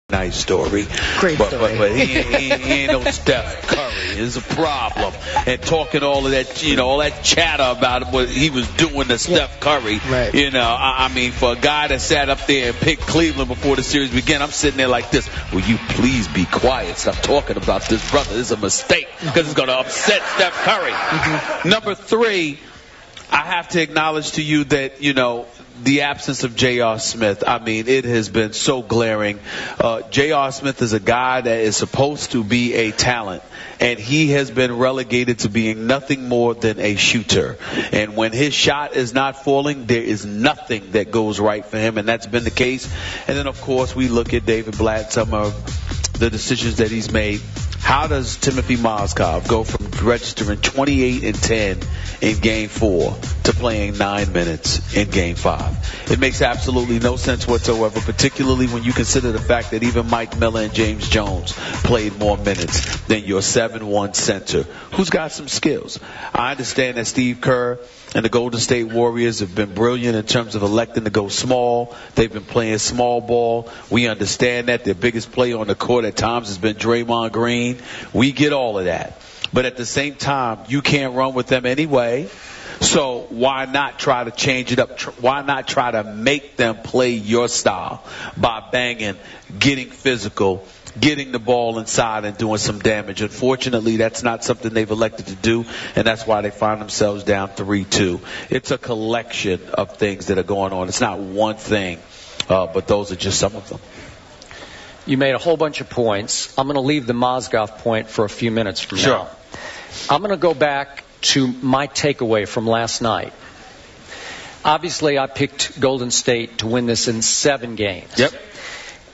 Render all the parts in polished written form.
Nice story. Great story. But he ain't no Steph Curry. It's a problem. And talking all of that, all that chatter about what he was doing to Steph Curry. Right. I mean, for a guy that sat up there and picked Cleveland before the series began, I'm sitting there like this. Will you please be quiet? Stop talking about this, brother. This is a mistake because it's going to upset Steph Curry. Mm-hmm. Number 3, I have to acknowledge to you that, the absence of J.R. Smith. I mean, it has been so glaring. J.R. Smith is a guy that is supposed to be a talent, and he has been relegated to being nothing more than a shooter. And when his shot is not falling, there is nothing that goes right for him, and that's been the case. And then, of course, we look at David Blatt, some of the decisions that he's made. How does Timothy Mozgov go from registering 28 and 10 in Game 4 to playing 9 minutes in Game 5? It makes absolutely no sense whatsoever, particularly when you consider the fact that even Mike Miller and James Jones played more minutes than your 7-1 center, who's got some skills. I understand that Steve Kerr and the Golden State Warriors have been brilliant in terms of electing to go small. They've been playing small ball. We understand that. Their biggest player on the court at times has been Draymond Green. We get all of that. But at the same time, you can't run with them anyway. So why not try to change it up? Why not try to make them play your style by banging, getting physical, getting the ball inside and doing some damage? Unfortunately, that's not something they've elected to do, and that's why they find themselves down 3-2. It's a collection of things that are going on. It's not one thing, but those are just some of them. You made a whole bunch of points. I'm going to leave the Mozgov point for a few minutes from now. I'm going to go back to my takeaway from last night. Obviously, I picked Golden State to win this in 7 games. Yep.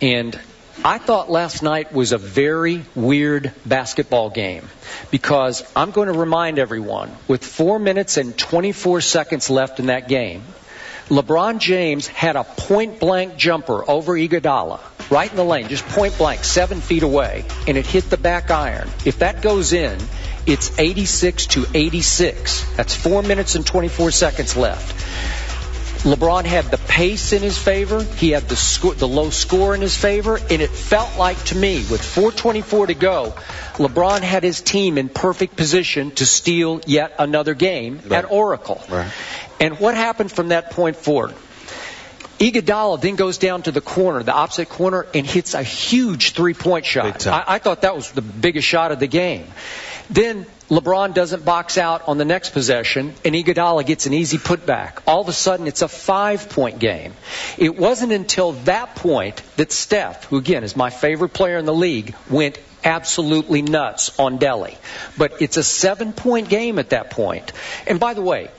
And I thought last night was a very weird basketball game because I'm going to remind everyone, with 4 minutes and 24 seconds left in that game, LeBron James had a point-blank jumper over Iguodala, right in the lane, just point-blank, 7 feet away, and it hit the back iron. If that goes in, it's 86-86. That's 4 minutes and 24 seconds left. LeBron had the pace in his favor. He had the low score in his favor. And it felt like to me, with 4:24 to go, LeBron had his team in perfect position to steal yet another game at Oracle. Right. And what happened from that point forward? Iguodala then goes down to the corner, the opposite corner, and hits a huge three-point shot. I thought that was the biggest shot of the game. Then LeBron doesn't box out on the next possession, and Iguodala gets an easy putback. All of a sudden, it's a 5-point game. It wasn't until that point that Steph, who again is my favorite player in the league, went absolutely nuts on Delly. But it's a 7-point game at that point. And by the way,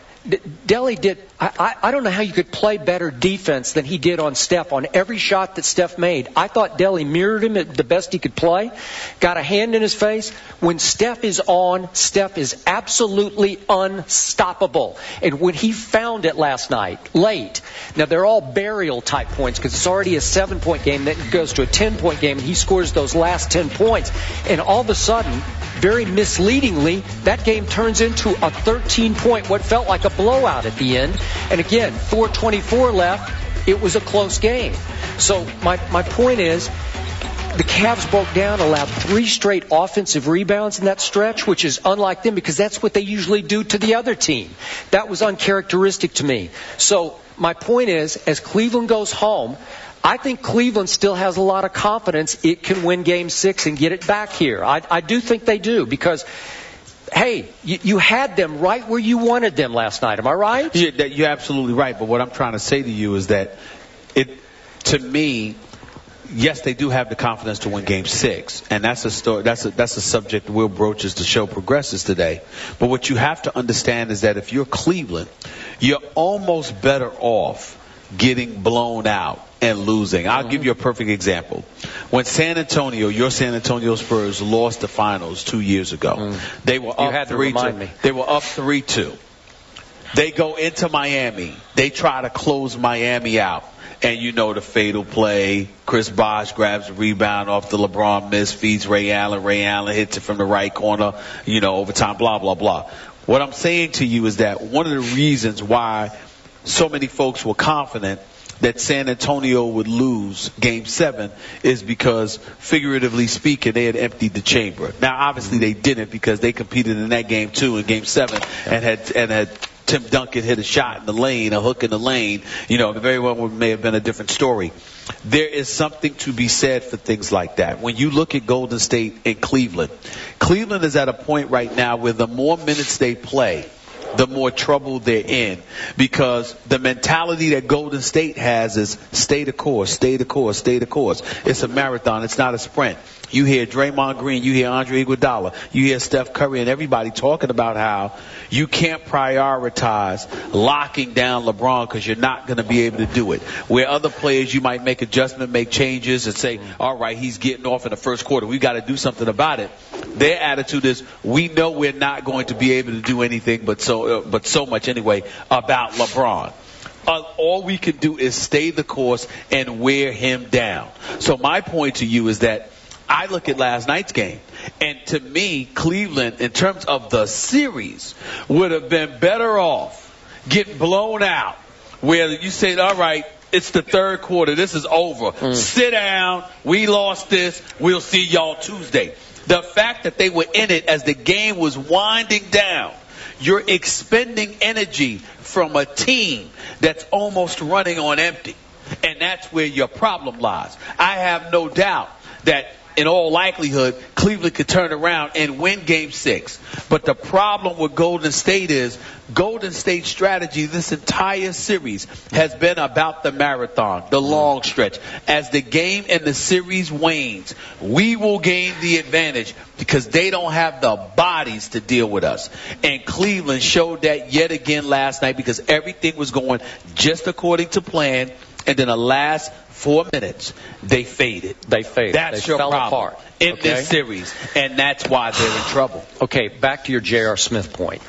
Delly did, I don't know how you could play better defense than he did on Steph on every shot that Steph made. I thought Delly mirrored him at the best he could play, got a hand in his face. When Steph is on, Steph is absolutely unstoppable. And when he found it last night, late, now they're all burial type points because it's already a 7-point game, then it goes to a 10-point game, and he scores those last 10 points. And all of a sudden, very misleadingly, that game turns into a 13-point, what felt like a blowout at the end. And again, 4:24 left. It was a close game. So my point is, the Cavs broke down, allowed 3 straight offensive rebounds in that stretch, which is unlike them because that's what they usually do to the other team. That was uncharacteristic to me. So my point is, as Cleveland goes home, I think Cleveland still has a lot of confidence it can win Game 6 and get it back here. I do think they do because, hey, you had them right where you wanted them last night. Am I right? Yeah, you're absolutely right. But what I'm trying to say to you is that to me, yes, they do have the confidence to win Game 6, and that's a story. That's a subject we'll broach as the show progresses today. But what you have to understand is that if you're Cleveland, you're almost better off getting blown out and losing. I'll give you a perfect example. When your San Antonio Spurs lost the finals 2 years ago, they were up 3-2. They were up 3-2. They go into Miami. They try to close Miami out. And you know the fatal play. Chris Bosh grabs a rebound off the LeBron miss, feeds Ray Allen. Ray Allen hits it from the right corner, overtime, blah, blah, blah. What I'm saying to you is that one of the reasons why so many folks were confident that San Antonio would lose Game 7 is because, figuratively speaking, they had emptied the chamber. Now, obviously, they didn't because they competed in that game too in Game 7 and had Tim Duncan hit a shot in the lane, a hook in the lane. You know, very well may have been a different story. There is something to be said for things like that. When you look at Golden State and Cleveland, Cleveland is at a point right now where the more minutes they play, the more trouble they're in, because the mentality that Golden State has is stay the course, stay the course, stay the course. It's a marathon. It's not a sprint. You hear Draymond Green, you hear Andre Iguodala, you hear Steph Curry and everybody talking about how you can't prioritize locking down LeBron because you're not going to be able to do it. Where other players, you might make adjustment, make changes and say, all right, he's getting off in the first quarter. We've got to do something about it. Their attitude is, we know we're not going to be able to do anything but so much anyway about LeBron. All we can do is stay the course and wear him down. So my point to you is that I look at last night's game, and to me, Cleveland, in terms of the series, would have been better off getting blown out, where you say, all right, it's the third quarter, this is over. Sit down, we lost this, we'll see y'all Tuesday. The fact that they were in it as the game was winding down, you're expending energy from a team that's almost running on empty. And that's where your problem lies. I have no doubt that in all likelihood, Cleveland could turn around and win Game 6. But the problem with Golden State is Golden State's strategy this entire series has been about the marathon, the long stretch. As the game and the series wanes, we will gain the advantage because they don't have the bodies to deal with us. And Cleveland showed that yet again last night because everything was going just according to plan. And then the last 4 minutes, they faded. They faded. That's they your fell problem apart in this series, and that's why they're in trouble. Okay, back to your J.R. Smith point.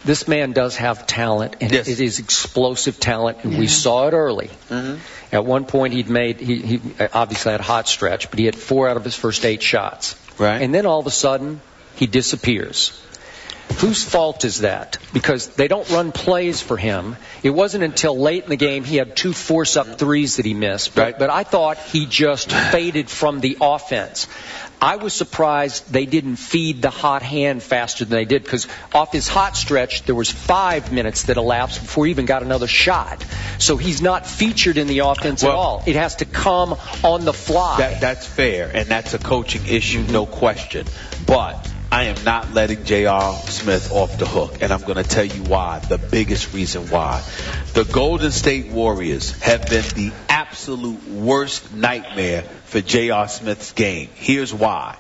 This man does have talent, and it is explosive talent, and we saw it early. At one point, he obviously had a hot stretch, but he had 4 out of his first 8 shots. Right. And then all of a sudden, he disappears. Whose fault is that? Because they don't run plays for him. It wasn't until late in the game he had 2 force-up threes that he missed. But I thought he just faded from the offense. I was surprised they didn't feed the hot hand faster than they did, because off his hot stretch, there was 5 minutes that elapsed before he even got another shot. So he's not featured in the offense at all. It has to come on the fly. That's fair, and that's a coaching issue, no question. But I am not letting J.R. Smith off the hook, and I'm going to tell you why, the biggest reason why. The Golden State Warriors have been the absolute worst nightmare for J.R. Smith's game. Here's why.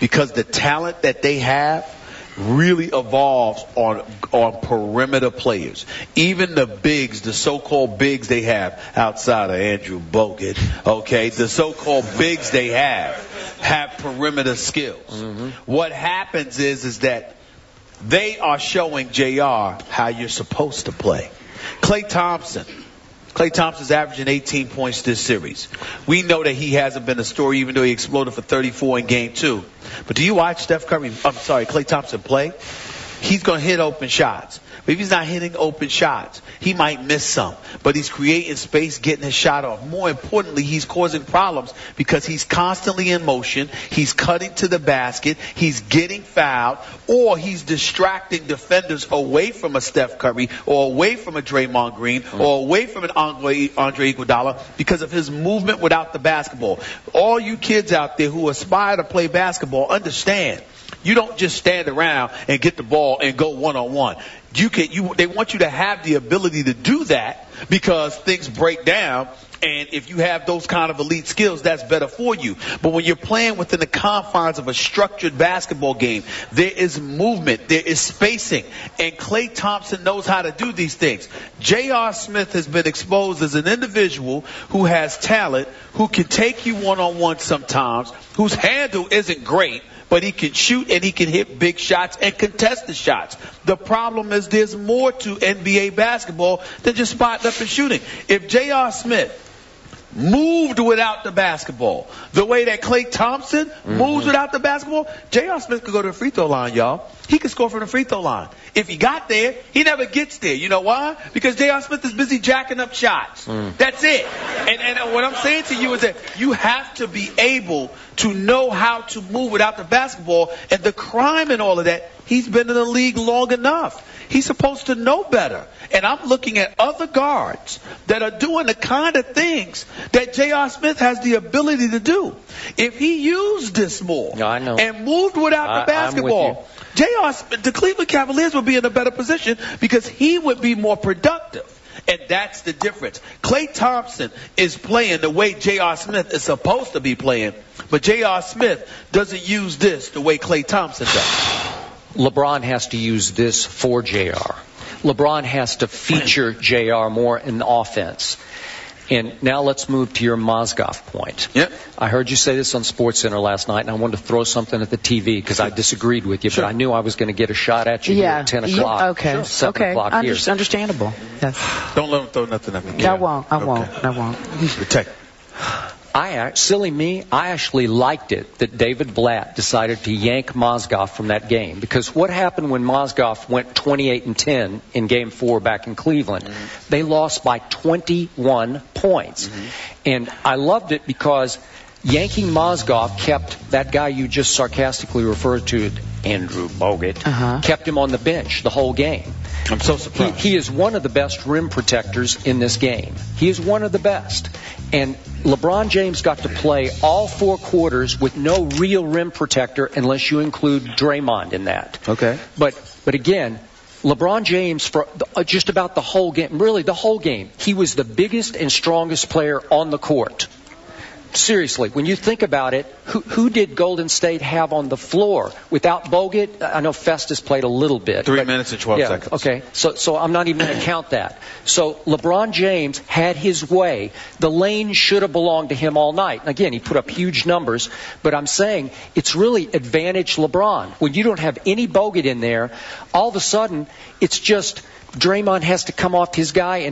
Because the talent that they have really evolves on perimeter players. Even the bigs, the so-called bigs they have outside of Andrew Bogut, okay, the so-called bigs they have perimeter skills. What happens is that they are showing JR how you're supposed to play. Klay Thompson's averaging 18 points this series. We know that he hasn't been a story, even though he exploded for 34 in Game 2. But do you watch Klay Thompson play? He's going to hit open shots. But if he's not hitting open shots, he might miss some. But he's creating space, getting his shot off. More importantly, he's causing problems because he's constantly in motion. He's cutting to the basket. He's getting fouled. Or he's distracting defenders away from a Steph Curry or away from a Draymond Green or away from an Andre Iguodala because of his movement without the basketball. All you kids out there who aspire to play basketball, understand. You don't just stand around and get the ball and go one-on-one. They want you to have the ability to do that because things break down, and if you have those kind of elite skills, that's better for you. But when you're playing within the confines of a structured basketball game, there is movement, there is spacing, and Klay Thompson knows how to do these things. J.R. Smith has been exposed as an individual who has talent, who can take you one-on-one sometimes, whose handle isn't great, but he can shoot and he can hit big shots and contest the shots. The problem is there's more to NBA basketball than just spotting up and shooting. If J.R. Smith moved without the basketball, the way that Klay Thompson moves without the basketball, J.R. Smith could go to the free throw line, y'all. He could score from the free throw line. If he got there, he never gets there. You know why? Because J.R. Smith is busy jacking up shots. That's it. And what I'm saying to you is that you have to be able to know how to move without the basketball. And the crime in all of that, he's been in the league long enough. He's supposed to know better. And I'm looking at other guards that are doing the kind of things that J.R. Smith has the ability to do. If he used this more and moved without the basketball, J.R. Smith, the Cleveland Cavaliers would be in a better position because he would be more productive. And that's the difference. Klay Thompson is playing the way J.R. Smith is supposed to be playing, but J.R. Smith doesn't use this the way Klay Thompson does. LeBron has to use this for JR. LeBron has to feature JR more in the offense. And now let's move to your Mozgov point. Yep. I heard you say this on SportsCenter last night, and I wanted to throw something at the TV because I disagreed with you, but I knew I was going to get a shot at you here at 10 o'clock. Okay. 7 o'clock here. Understandable. Yes. Don't let him throw nothing at me. I won't. Protect. I actually liked it that David Blatt decided to yank Mozgov from that game, because what happened when Mozgov went 28-10 in Game 4 back in Cleveland? They lost by 21 points. And I loved it because yanking Mozgov kept that guy you just sarcastically referred to, Andrew Bogut, kept him on the bench the whole game. I'm so surprised. He is one of the best rim protectors in this game. He is one of the best. And LeBron James got to play all 4 quarters with no real rim protector unless you include Draymond in that. Okay. But again, LeBron James, for just about the whole game, really the whole game, he was the biggest and strongest player on the court. Seriously, when you think about it, who did Golden State have on the floor? Without Bogut, I know Festus played a little bit. 3 minutes and 12 seconds. Okay, so I'm not even going to count that. So LeBron James had his way. The lane should have belonged to him all night. Again, he put up huge numbers, but I'm saying it's really advantage LeBron. When you don't have any Bogut in there, all of a sudden it's just Draymond has to come off his guy and